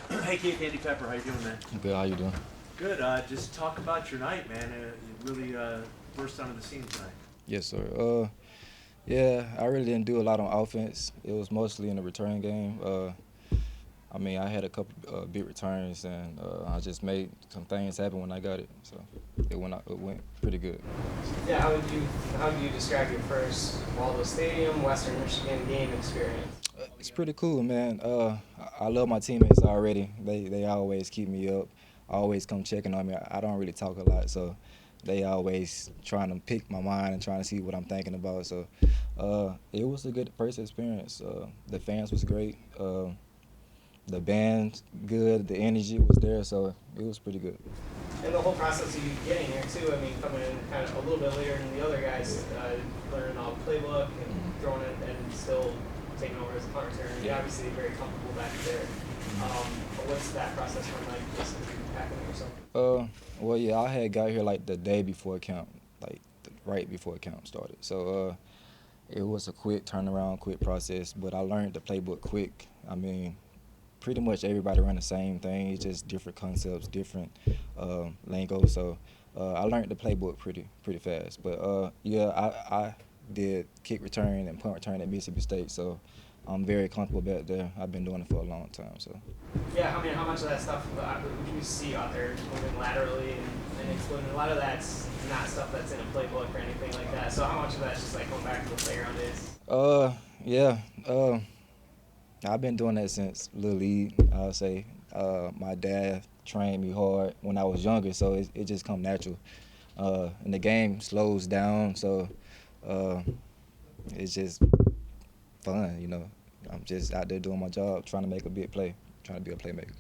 Hey, Keith, Andy Pepper, how you doing, man? Good, how you doing? Good. Just talk about your night, man. You really burst onto the scene tonight. Yes, sir. Yeah, I really didn't do a lot on offense. It was mostly in the return game. I mean, I had a couple big returns, and I just made some things happen when I got it. So it went pretty good. Yeah, how would you describe your first Waldo Stadium, Western Michigan game experience? It's pretty cool, man. I love my teammates already. They always keep me up, always come checking on me. I don't really talk a lot, so they always trying to pick my mind and trying to see what I'm thinking about. So it was a good first experience. The fans was great. The band good. The energy was there, so it was pretty good. And the whole process of you getting here too. I mean, coming in kind of a little bit later than the other guys, learning all the playbook and throwing it, and still taking over as a punt returner. You're obviously very comfortable back there. But what's that process been like, just packing yourself? Well, yeah, I had got here like the day before camp, like right before camp started. So it was a quick turnaround, quick process, but I learned the playbook quick. I mean, pretty much everybody run the same thing. It's just different concepts, different lingo. So I learned the playbook pretty fast. But yeah, I did kick return and punt return at Mississippi State. So I'm very comfortable back there. I've been doing it for a long time. So Yeah, I mean, how much of that stuff would you see out there moving laterally and exploding? A lot of that's not stuff that's in a playbook or anything like that. So how much of that's just like going back to the playground days? Yeah. I've been doing that since Little League, I'll say. My dad trained me hard when I was younger, so it just come natural. And the game slows down, so it's just fun, you know. I'm just out there doing my job, trying to make a big play, trying to be a playmaker.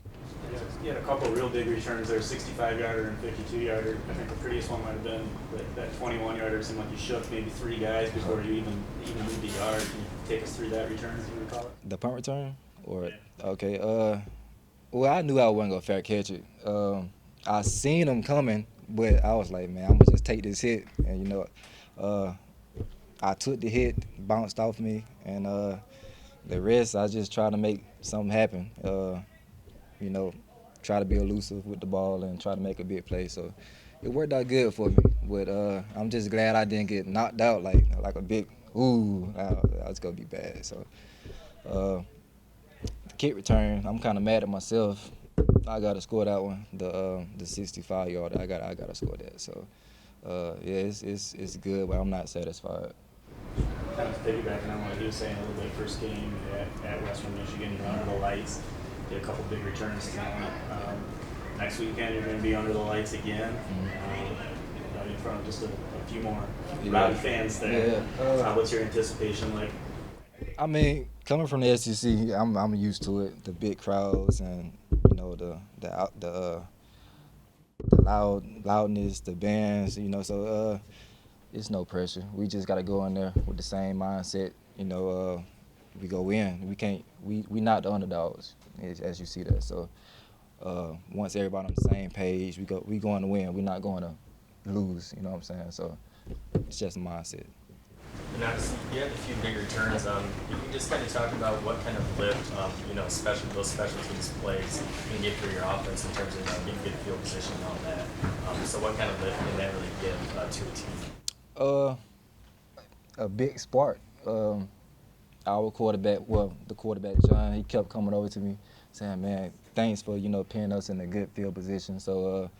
You had a couple of real big returns there, 65-yarder and 52-yarder. I think the prettiest one might have been that 21-yarder. It seemed like you shook maybe three guys before you even moved the yard. Can you take us through that return, as you recall it? The punt return? Or Yeah. okay, well, I knew I wasn't gonna fair catch it. I seen him coming, but I was like, man, I'm gonna just take this hit, and I took the hit, bounced off me, and the rest I just try to make something happen. You know, try to be elusive with the ball and try to make a big play. So it worked out good for me. But I'm just glad I didn't get knocked out like a big ooh. That's gonna be bad. So the kick return, I'm kind of mad at myself. I gotta score that one. The 65-yard. I gotta score that. So yeah, it's good, but I'm not satisfied. Kind of piggybacking on what he was saying a little bit, first game at Western Michigan, you're under the lights. Did a couple big returns tonight. Next weekend, you're going to be under the lights again. In front of just a few more rowdy fans there. Yeah. What's your anticipation like? I mean, coming from the SEC, I'm used to it. The big crowds and the loudness, the bands. So it's no pressure. We just got to go in there with the same mindset. We go win. We can't. We not the underdogs, as you see that. So once everybody on the same page, we going to win. We're not going to lose. You know what I'm saying? So it's just a mindset. And obviously, you had a few big returns. You can just kind of talk about what kind of lift, those special teams plays can give for your offense in terms of getting good field position and all that. So what kind of lift can that really give to a team? A big spark. Our quarterback, the quarterback John, he kept coming over to me saying, "Man, thanks for putting us in a good field position." So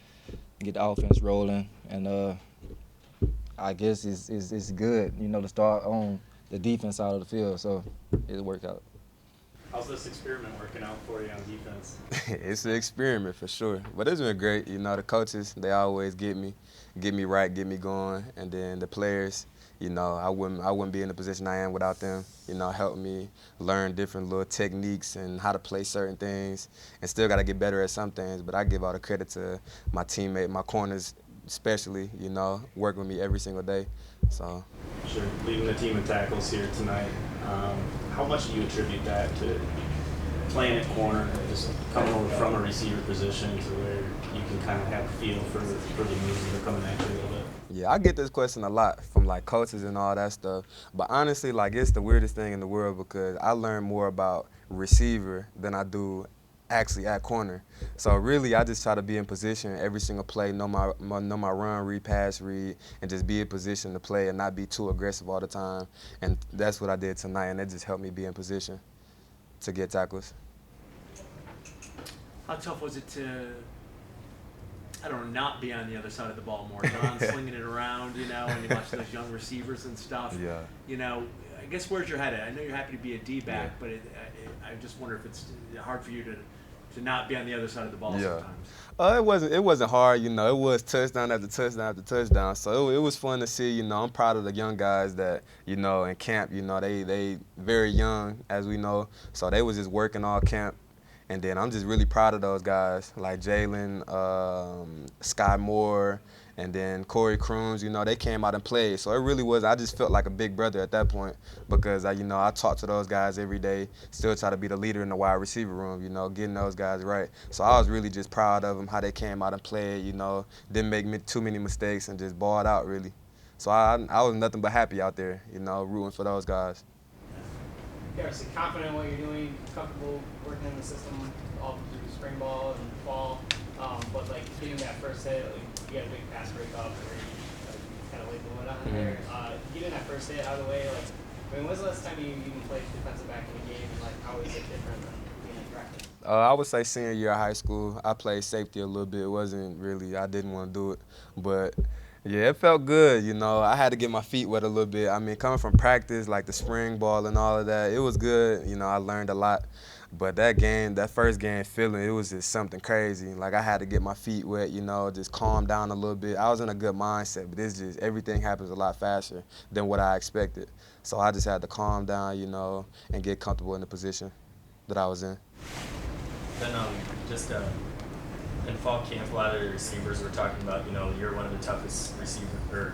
get the offense rolling, and I guess it's good, to start on the defense side of the field. So it worked out. How's this experiment working out for you on defense? It's an experiment for sure, but it's been great. The coaches, they always get me right, get me going, and then the players, I wouldn't be in the position I am without them. Help me learn different little techniques and how to play certain things, and still got to get better at some things. But I give all the credit to my teammate, my corners, especially. Work with me every single day. So. Sure, leading the team in tackles here tonight. How much do you attribute that to playing at corner, just coming over from a receiver position to where you can kind of have a feel for the moves that are coming at you a little bit? Yeah, I get this question a lot from coaches and all that stuff. But honestly, it's the weirdest thing in the world because I learn more about receiver than I do actually at corner. So really, I just try to be in position every single play, know my run, read, pass, read, and just be in position to play and not be too aggressive all the time. And that's what I did tonight, and that just helped me be in position to get tackles. How tough was it to, I don't know, not be on the other side of the ball more? John slinging it around, you know, and you watch those young receivers and stuff. Yeah. You know, I guess where's your head at? I know you're happy to be a D-back, Yeah. but I just wonder if it's hard for you to not be on the other side of the ball Yeah. sometimes. It wasn't hard, you know. It was touchdown after touchdown after touchdown. So it was fun to see, you know. I'm proud of the young guys that, you know, in camp, you know, they very young, as we know. So they was just working all camp. And then I'm just really proud of those guys, like Jalen, Sky Moore, and then Corey Crooms. You know, they came out and played. So it really was, I just felt like a big brother at that point because, you know, I talk to those guys every day, still try to be the leader in the wide receiver room, you know, getting those guys right. So I was really just proud of them, how they came out and played, you know, didn't make too many mistakes and just balled out, really. So I was nothing but happy out there, you know, rooting for those guys. You're obviously confident in what you're doing, comfortable working in the system all through spring ball and fall, but like getting that first hit, like you had a big pass breakup where you kind of laid the wood on there. Getting that first hit out of the way, like, I mean, when's the last time you even played defensive back in a game, and like how is it different than being in practice? I would say senior year of high school, I played safety a little bit. It wasn't really, I didn't want to do it, but yeah, it felt good, you know. I had to get my feet wet a little bit. I mean, coming from practice, like the spring ball and all of that, it was good. You know, I learned a lot. But that first game feeling, it was just something crazy. Like I had to get my feet wet, you know, just calm down a little bit. I was in a good mindset, but it's just everything happens a lot faster than what I expected. So I just had to calm down, you know, and get comfortable in the position that I was in. Then just in fall camp, a lot of the receivers were talking about, you know, you're one of the toughest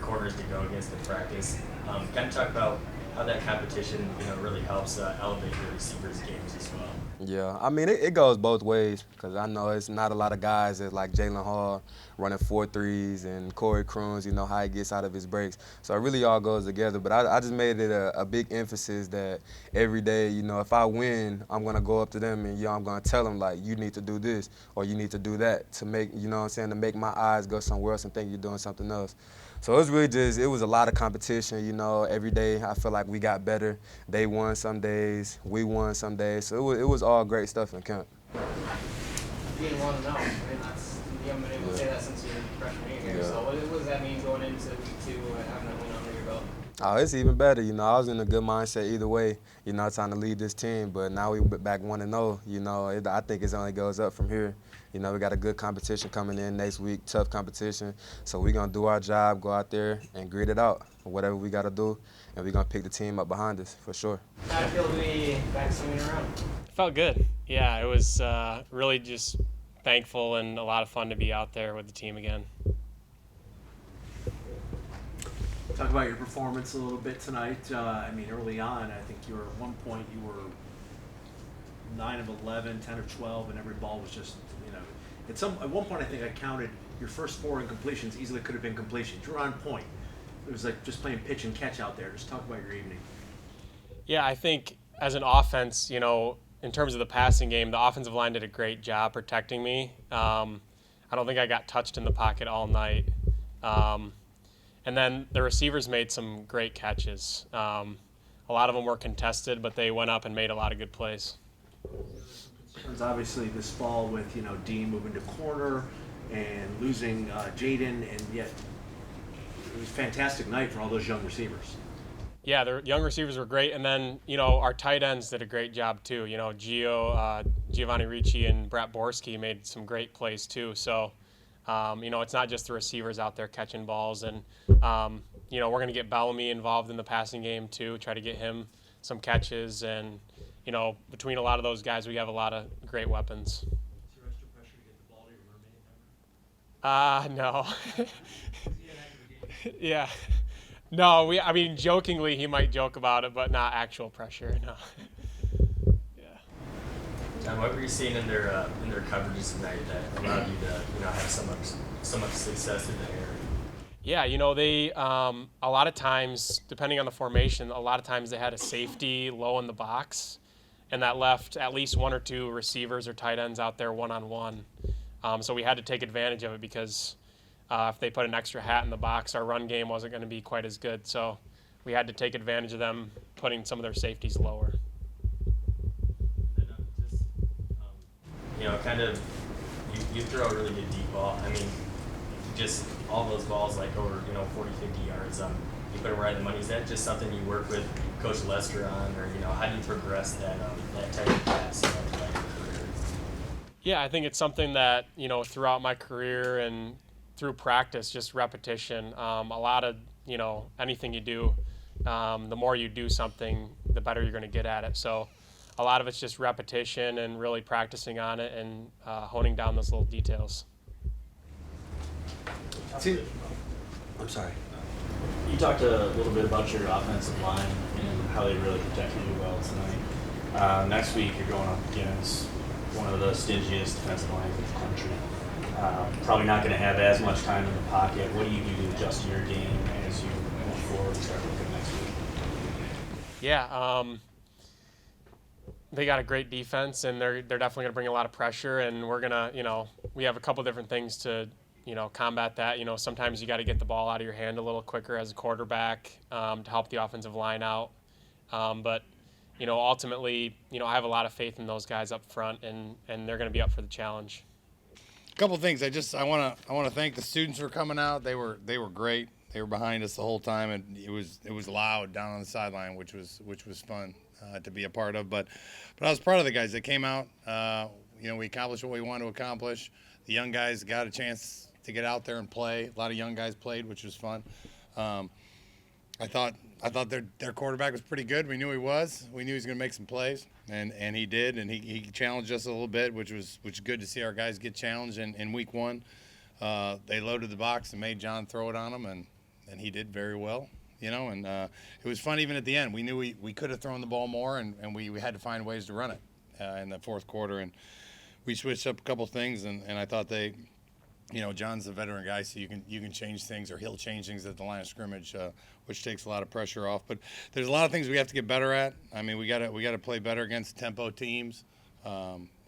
corners to go against in practice. Kind of talk about how that competition, you know, really helps elevate your receivers' games as well. Yeah, I mean, it goes both ways because I know it's not a lot of guys that like Jalen Hall running 4.3s and Corey Crooms, you know, how he gets out of his breaks. So it really all goes together. But I just made it a big emphasis that every day, you know, if I win, I'm going to go up to them and, you know, I'm going to tell them, like, you need to do this or you need to do that to make, you know what I'm saying, to make my eyes go somewhere else and think you're doing something else. So it was really just, it was a lot of competition, you know. Every day I feel like we got better. They won some days, we won some days. So it was all great stuff in camp. Being 1-0, I mean, that's, you haven't been able to say that since your freshman year. So what does that mean going into week 2 and having that win under your belt? Oh, it's even better. You know, I was in a good mindset either way, you know, trying to lead this team. But now we back 1-0, you know, I think it only goes up from here. You know, we got a good competition coming in next week, tough competition. So we're going to do our job, go out there and grit it out, whatever we got to do, and we're going to pick the team up behind us for sure. How did it feel to be back swinging around? It felt good. Yeah, it was really just thankful and a lot of fun to be out there with the team again. Talk about your performance a little bit tonight. I mean, early on, I think you were at one point you were 9 of 11, 10 of 12, and every ball was just, you know, at one point I think I counted your first 4 incompletions easily could have been completions. You were on point. It was like just playing pitch and catch out there. Just talk about your evening. Yeah, I think as an offense, you know, in terms of the passing game, the offensive line did a great job protecting me. I don't think I got touched in the pocket all night. And then the receivers made some great catches. A lot of them were contested, but they went up and made a lot of good plays. Concerns obviously this fall with, you know, Dean moving to corner and losing Jaden, and yet it was a fantastic night for all those young receivers. Yeah, the young receivers were great, and then, you know, our tight ends did a great job too. You know, Giovanni Ricci and Brett Borski made some great plays too. So, you know, it's not just the receivers out there catching balls, and you know, we're going to get Bellamy involved in the passing game too, try to get him some catches, and you know, between a lot of those guys, we have a lot of great weapons. Is there extra pressure to get the ball to your mermaid? No. Yeah. No, I mean, jokingly, he might joke about it, but not actual pressure, no. Yeah. John, what were you seeing in their coverages tonight that allowed you to, you know, have so much success in the area? Yeah, you know, they a lot of times, depending on the formation, a lot of times they had a safety low in the box, and that left at least one or two receivers or tight ends out there one-on-one. So we had to take advantage of it because if they put an extra hat in the box, our run game wasn't going to be quite as good. So we had to take advantage of them putting some of their safeties lower. And just, kind of, you throw a really good deep ball. I mean, just all those balls like over, 40, 50 yards, you put them right in the money. Is that just something you work with Coach Lester on, or, how do you progress that type of pass throughout your career? Yeah, I think it's something that, throughout my career and through practice, just repetition. A lot of, anything you do, the more you do something, the better you're going to get at it. So a lot of it's just repetition and really practicing on it and honing down those little details. I'm sorry. You talked a little bit about your offensive line and how they really protected you well tonight. Next week, you're going up against one of the stingiest defensive lines in the country. Probably not going to have as much time in the pocket. What do you do to adjust your game as you move forward and start looking next week? Yeah, they got a great defense, and they're definitely going to bring a lot of pressure, and we're going to, we have a couple different things to, combat that. Sometimes you got to get the ball out of your hand a little quicker as a quarterback to help the offensive line out. But ultimately, I have a lot of faith in those guys up front, and they're going to be up for the challenge. A couple things. I want to thank the students for coming out. They were great. They were behind us the whole time, and it was loud down on the sideline, which was fun to be a part of. But I was proud of the guys that came out. We accomplished what we wanted to accomplish. The young guys got a chance to get out there and play. A lot of young guys played, which was fun. I thought their quarterback was pretty good. We knew he was. We knew he was going to make some plays, and he did. And he challenged us a little bit, which was good to see our guys get challenged. In week one, they loaded the box and made John throw it on them, and he did very well. And it was fun even at the end. We knew we could have thrown the ball more, and we had to find ways to run it in the fourth quarter. And we switched up a couple things, and I thought they. John's a veteran guy, so you can change things, or he'll change things at the line of scrimmage, which takes a lot of pressure off. But there's a lot of things we have to get better at. I mean, we got to play better against tempo teams. We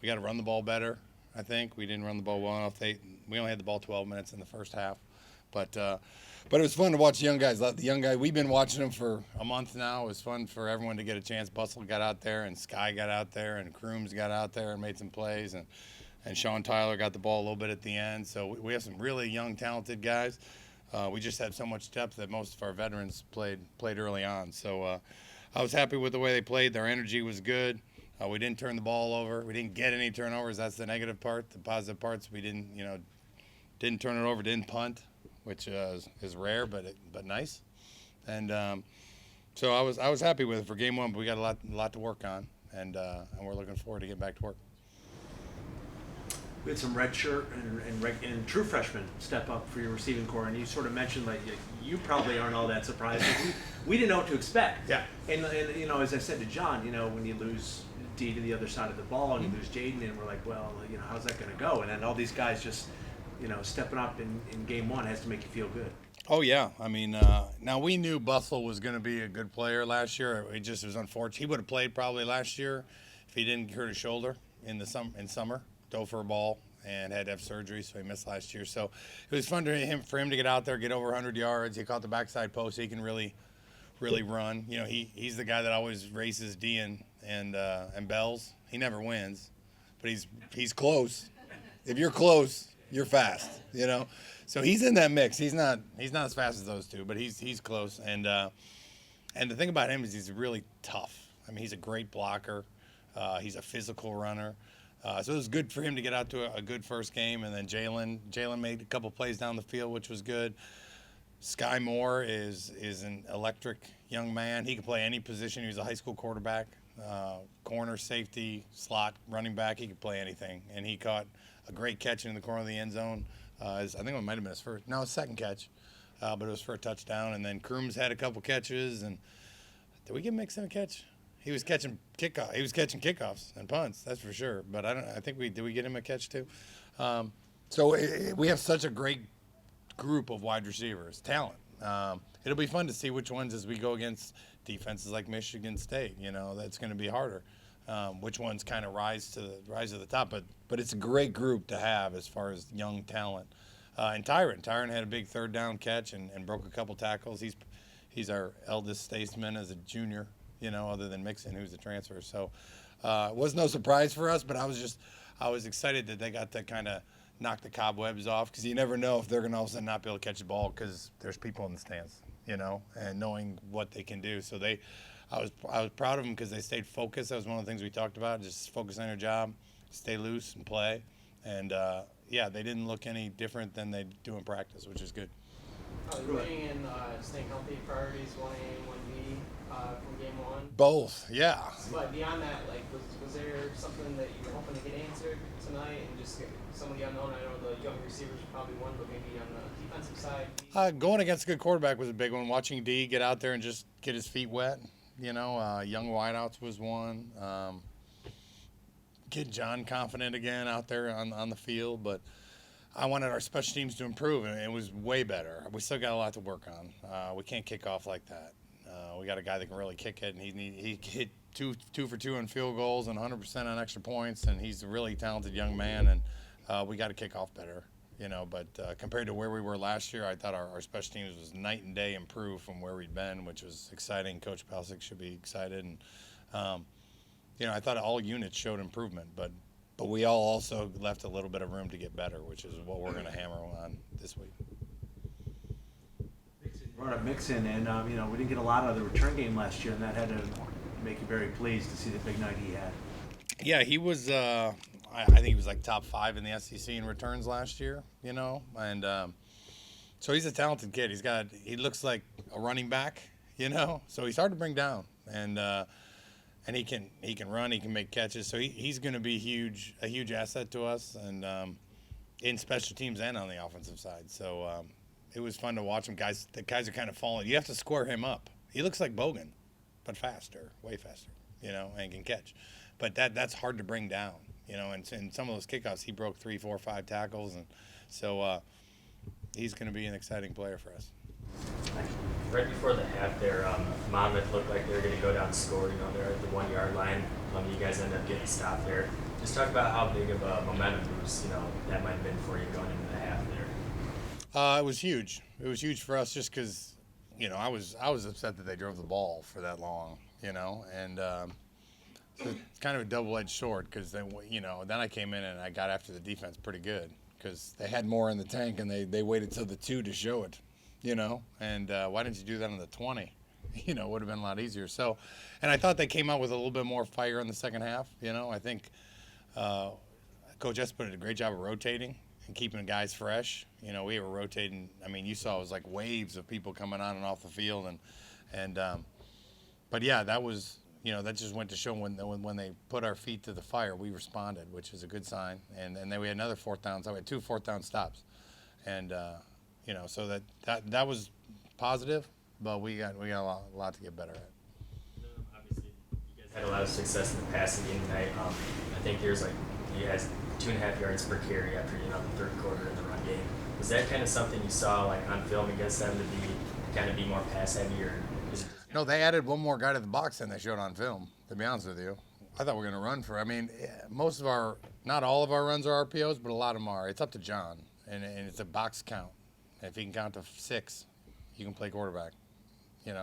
got to run the ball better. I think we didn't run the ball well enough. We only had the ball 12 minutes in the first half, but it was fun to watch the young guys. The young guy, we've been watching them for a month now. It was fun for everyone to get a chance. Bustle got out there, and Sky got out there, and Crooms got out there and made some plays, and Sean Tyler got the ball a little bit at the end. So we have some really young, talented guys. We just had so much depth that most of our veterans played early on. So I was happy with the way they played. Their energy was good. We didn't turn the ball over. We didn't get any turnovers. That's the negative part. The positive parts, we didn't turn it over, didn't punt, which is rare but nice. And so I was happy with it for game one. But we got a lot to work on, and we're looking forward to getting back to work. We had some redshirt and true freshmen step up for your receiving core, and you sort of mentioned like you probably aren't all that surprised. We didn't know what to expect. Yeah. And as I said to John, when you lose D to the other side of the ball and you lose Jaden, and we're like, well, how's that going to go? And then all these guys just, stepping up in game one has to make you feel good. Oh yeah, I mean, now we knew Bustle was going to be a good player last year. It was unfortunate. He would have played probably last year if he didn't hurt his shoulder in summer. Dove for a ball and had to have surgery, so he missed last year. So it was fun for him to get out there, get over 100 yards. He caught the backside post. So he can really run. He's the guy that always races D and Bells. He never wins, but he's close. If you're close, you're fast. So he's in that mix. He's not as fast as those two, but he's close. And the thing about him is he's really tough. I mean, he's a great blocker. He's a physical runner. So it was good for him to get out to a good first game. And then Jalen made a couple plays down the field, which was good. Sky Moore is an electric young man. He can play any position. He was a high school quarterback, corner, safety, slot, running back. He could play anything. And he caught a great catch in the corner of the end zone. I think it might have been his second catch, but it was for a touchdown. And then Crooms had a couple catches. And did we get Mixon a catch? He was catching kickoff. He was catching kickoffs and punts, that's for sure. But I think did we get him a catch too? So we have such a great group of wide receivers, talent. It'll be fun to see which ones as we go against defenses like Michigan State. That's going to be harder. which ones kind of rise to the top. But it's a great group to have as far as young talent. And Tyron had a big third down catch and broke a couple tackles. He's our eldest statesman as a junior, other than Mixon, who's a transfer. So it was no surprise for us, but I was excited that they got to kind of knock the cobwebs off, because you never know if they're going to all of a sudden not be able to catch the ball because there's people in the stands, and knowing what they can do. So I was proud of them because they stayed focused. That was one of the things we talked about, just focus on your job, stay loose and play. And they didn't look any different than they do in practice, which is good. Bringing in staying healthy priorities, 1A, 1B from game one. Both, yeah. But beyond that, was there something that you were hoping to get answered tonight, and just get some of the unknown? I know the young receivers are probably one, but maybe on the defensive side. Going against a good quarterback was a big one. Watching D get out there and just get his feet wet, young wideouts was one. Get John confident again out there on the field, but I wanted our special teams to improve, and it was way better. We still got a lot to work on. We can't kick off like that. We got a guy that can really kick it, and he hit two for 2 on field goals and 100% on extra points, and he's a really talented young man, and we got to kick off better, But compared to where we were last year, I thought our special teams was night and day improved from where we'd been, which was exciting. Coach Palcic should be excited, and I thought all units showed improvement, but we all also left a little bit of room to get better, which is what we're going to hammer on this week. Brought up Mixon, and we didn't get a lot out of the return game last year, and that had to make you very pleased to see the big night he had. Yeah, he was. I think he was like top 5 in the SEC in returns last year. And so he's a talented kid. He looks like a running back. So he's hard to bring down, and he can run. He can make catches. So he's going to be a huge asset to us, and in special teams and on the offensive side. So. It was fun to watch him. The guys are kind of falling. You have to square him up. He looks like Bogan, but faster, way faster, and can catch. But that's hard to bring down, and in some of those kickoffs, he broke 3, 4, 5 tackles. And so he's going to be an exciting player for us. Right before the half there, Monmouth looked like they were going to go down and score, they're at the 1 yard line. You guys end up getting stopped there. Just talk about how big of a momentum boost, that might have been for you going into the half there. It was huge. It was huge for us just because, I was upset that they drove the ball for that long, and so it's kind of a double-edged sword because then I came in and I got after the defense pretty good because they had more in the tank and they waited till the 2 to show it, and why didn't you do that on the 20? It would have been a lot easier. So, and I thought they came out with a little bit more fire in the second half. I think Coach Espo did a great job of rotating and keeping the guys fresh. We were rotating. I mean, you saw it was like waves of people coming on and off the field, but yeah, that was, that just went to show when they put our feet to the fire, we responded, which is a good sign. And then we had another 4th down, so we had 2 4th down stops, and so that was positive, but we got a lot to get better at. Obviously, you guys had a lot of success in the passing game tonight. I think there's you guys 2.5 yards per carry after the third quarter in the run game. Was that kind of something you saw on film against them to be more pass heavy, or is it just No, they added one more guy to the box than they showed on film, to be honest with you. I thought we were going to run not all of our runs are RPOs, but a lot of them are. It's up to John, and it's a box count. And if he can count to 6, you can play quarterback, and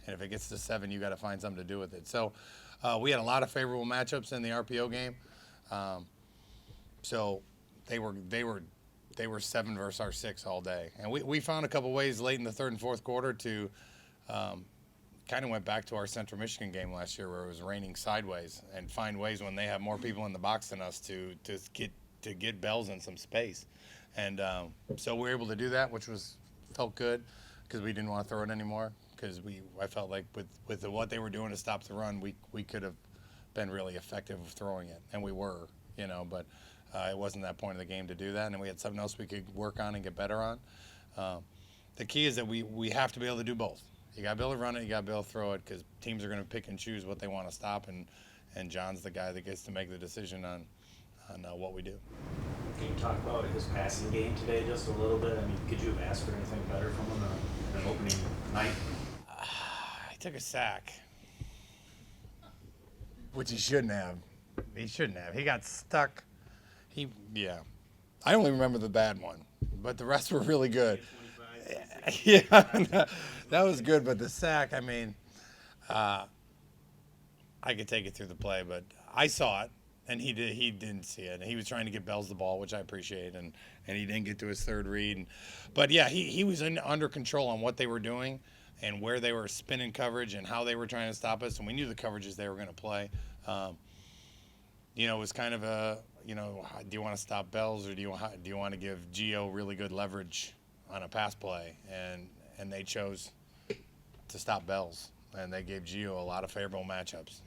if it gets to 7, you got to find something to do with it. So we had a lot of favorable matchups in the RPO game. So they were 7 versus our 6 all day, and we found a couple ways late in the 3rd and 4th quarter to kind of went back to our Central Michigan game last year where it was raining sideways, and find ways when they have more people in the box than us to get bells in some space, and so we were able to do that, which felt good because we didn't want to throw it anymore because I felt like with what they were doing to stop the run, we could have been really effective of throwing it, and we were, but. It wasn't that point of the game to do that, and we had something else we could work on and get better on. The key is that we have to be able to do both. You got to be able to run it, you got to be able to throw it, because teams are going to pick and choose what they want to stop, and John's the guy that gets to make the decision on what we do. Can you talk about his passing game today just a little bit? I mean, could you have asked for anything better from him in an opening night? He took a sack. which he shouldn't have. He shouldn't have. He got stuck. Yeah. I only remember the bad one, but the rest were really good. Yeah, that was good. But the sack, I mean, I could take it through the play, but I saw it, and he didn't see it. And he was trying to get Bells the ball, which I appreciate, and he didn't get to his third read. But yeah, he was under control on what they were doing and where they were spinning coverage and how they were trying to stop us. And we knew the coverages they were going to play. It was kind of a, do you want to stop Bells or do you want to give Gio really good leverage on a pass play? And they chose to stop Bells, and they gave Gio a lot of favorable matchups,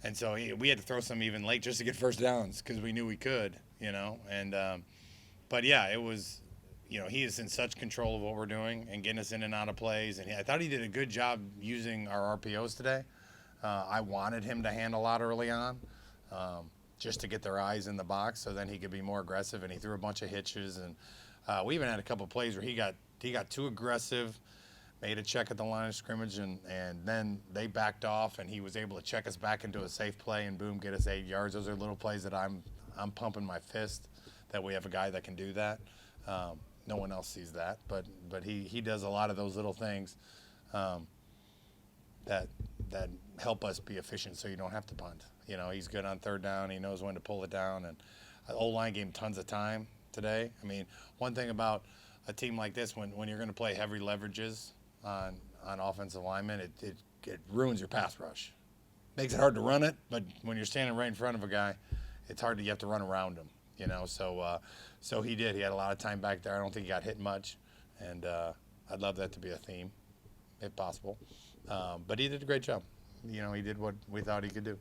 and so we had to throw some even late just to get first downs because we knew we could, but yeah, it was, he is in such control of what we're doing and getting us in and out of plays, and I thought he did a good job using our RPOs today. I wanted him to handle a lot early on, just to get their eyes in the box, so then he could be more aggressive. And he threw a bunch of hitches, and we even had a couple of plays where he got too aggressive, made a check at the line of scrimmage, and then they backed off, and he was able to check us back into a safe play, and boom, get us 8 yards. Those are little plays that I'm pumping my fist that we have a guy that can do that. No one else sees that, but he does a lot of those little things that help us be efficient, so you don't have to punt. He's good on third down. He knows when to pull it down, and the O-line gave him tons of time today. I mean, one thing about a team like this, when you're going to play heavy leverages on offensive linemen, it ruins your pass rush. Makes it hard to run it, but when you're standing right in front of a guy, it's hard you have to run around him. So he did. He had a lot of time back there. I don't think he got hit much, and I'd love that to be a theme, if possible. But he did a great job. He did what we thought he could do.